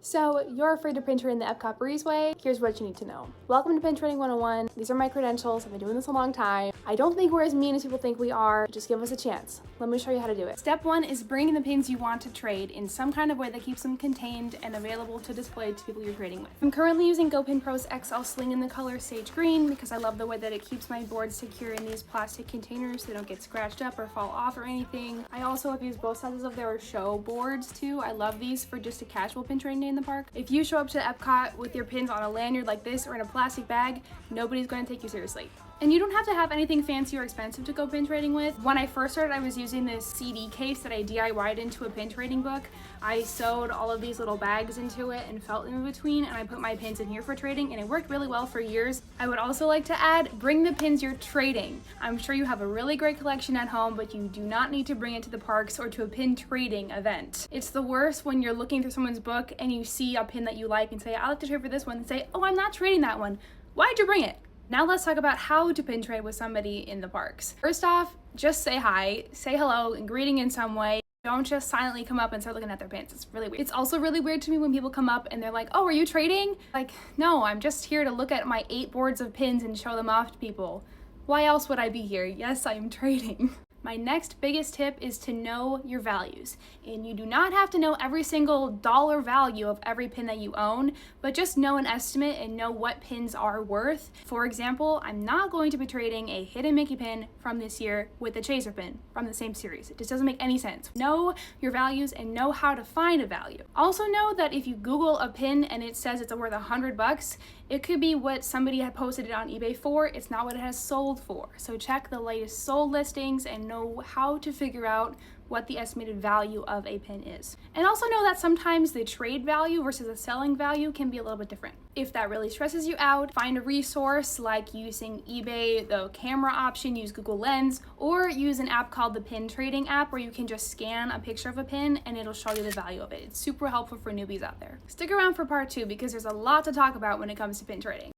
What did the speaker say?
So, you're afraid to pin trade in the Epcot Breezeway? Here's what you need to know. Welcome to Pin Trading 101. These are my credentials. I've been doing this a long time. I don't think we're as mean as people think we are. Just give us a chance. Let me show you how to do it. Step 1 is bringing the pins you want to trade in some kind of way that keeps them contained and available to display to people you're trading with. I'm currently using GoPin Pro's XL Sling in the color Sage Green because I love the way that it keeps my boards secure in these plastic containers so they don't get scratched up or fall off or anything. I also have used both sizes of their show boards too. I love these for just a casual pin trading day in the park. If you show up to Epcot with your pins on a lanyard like this or in a plastic bag, nobody's going to take you seriously. And you don't have to have anything fancy or expensive to go pin trading with. When I first started, I was using this CD case that I DIY'd into a pin trading book. I sewed all of these little bags into it and felt in between, and I put my pins in here for trading, and it worked really well for years. I would also like to add, bring the pins you're trading. I'm sure you have a really great collection at home, but you do not need to bring it to the parks or to a pin trading event. It's the worst when you're looking through someone's book and you see a pin that you like and say, I'd like to trade for this one, and say, oh, I'm not trading that one. Why'd you bring it? Now let's talk about how to pin trade with somebody in the parks. First off, just say hi, say hello, and greeting in some way. Don't just silently come up and start looking at their pins. It's really weird. It's also really weird to me when people come up and they're like, oh, are you trading? Like, no, I'm just here to look at my 8 boards of pins and show them off to people. Why else would I be here? Yes, I am trading. My next biggest tip is to know your values. And you do not have to know every single dollar value of every pin that you own, but just know an estimate and know what pins are worth. For example, I'm not going to be trading a Hidden Mickey pin from this year with a Chaser pin from the same series. It just doesn't make any sense. Know your values and know how to find a value. Also know that if you Google a pin and it says it's worth $100, it could be what somebody had posted it on eBay for. It's not what it has sold for. So check the latest sold listings and know how to figure out what the estimated value of a pin is. And also know that sometimes the trade value versus the selling value can be a little bit different. If that really stresses you out, find a resource like using eBay, the camera option, use Google Lens, or use an app called the Pin Trading app where you can just scan a picture of a pin and it'll show you the value of it. It's super helpful for newbies out there. Stick around for part 2 because there's a lot to talk about when it comes to pin trading.